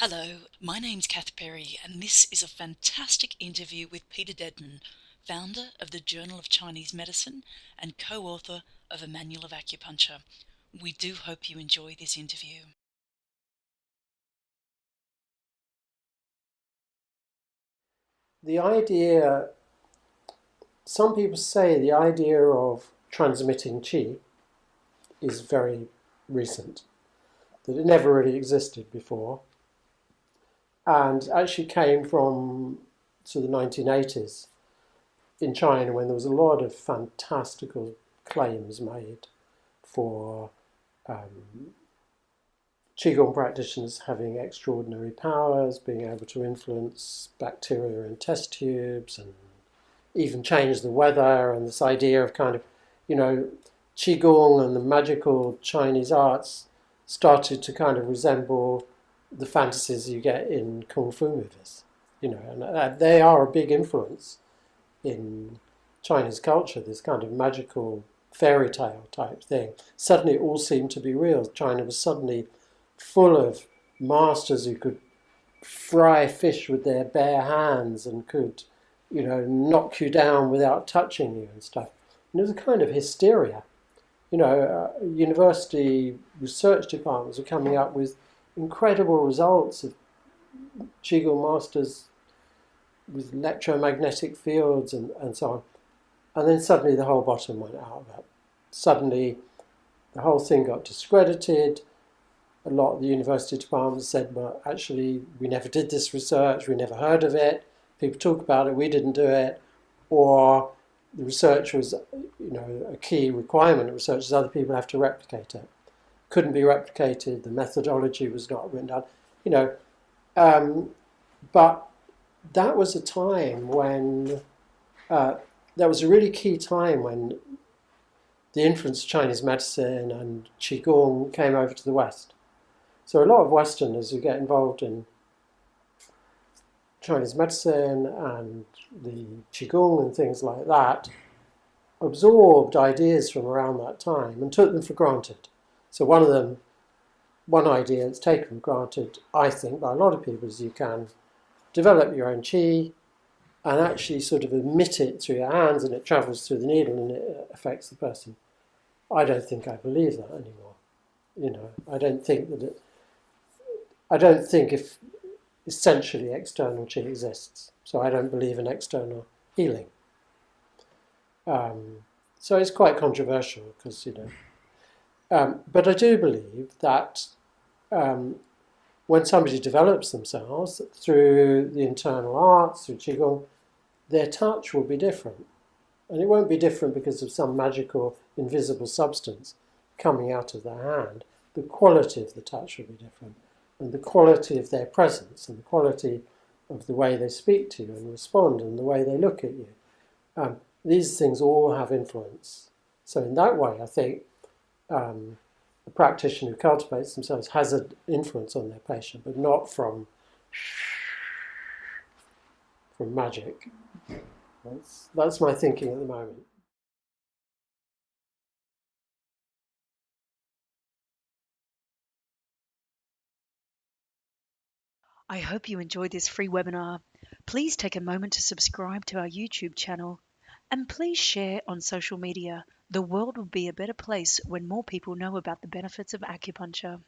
Hello, my name's Kath Perry, and this is a fantastic interview with Peter Deadman, founder of the Journal of Chinese Medicine and co-author of a Manual of Acupuncture. We do hope you enjoy this interview. The idea, some people say the idea of transmitting qi is very recent, that it never really existed before, and actually came from the 1980s in China when there was a lot of fantastical claims made for Qigong practitioners having extraordinary powers, being able to influence bacteria in test tubes and even change the weather, and this idea of you know, Qigong and the magical Chinese arts started to kind of resemble the fantasies you get in Kung Fu movies, and they are a big influence in Chinese culture, this kind of magical fairy tale type thing. Suddenly it all seemed to be real. China was suddenly full of masters who could fry fish with their bare hands and could, knock you down without touching you and stuff. And there was a kind of hysteria. University research departments were coming up with incredible results of Qigong masters with electromagnetic fields and so on. And then suddenly the whole bottom went out of it. Suddenly the whole thing got discredited. A lot of the university departments said, well, actually, we never did this research, we never heard of it, people talk about it, we didn't do it, or the research was, a key requirement of research is other people have to replicate it. Couldn't be replicated, the methodology was not written down, but that was a time when, that was a really key time when the influence of Chinese medicine and Qigong came over to the West. So a lot of Westerners who get involved in Chinese medicine and the Qigong and things like that absorbed ideas from around that time and took them for granted. So one idea that's taken for granted, I think, by a lot of people is you can develop your own qi and actually sort of emit it through your hands and it travels through the needle and it affects the person. I don't think I believe that anymore. I don't think if essentially external qi exists. So I don't believe in external healing. So it's quite controversial because, but I do believe that when somebody develops themselves through the internal arts, through Qigong, their touch will be different. And it won't be different because of some magical invisible substance coming out of their hand. The quality of the touch will be different. And the quality of their presence and the quality of the way they speak to you and respond and the way they look at you. These things all have influence. So in that way, I think a practitioner who cultivates themselves has an influence on their patient, but not from magic. That's my thinking at the moment. I hope you enjoyed this free webinar. Please take a moment to subscribe to our YouTube channel and please share on social media. The world will be a better place when more people know about the benefits of acupuncture.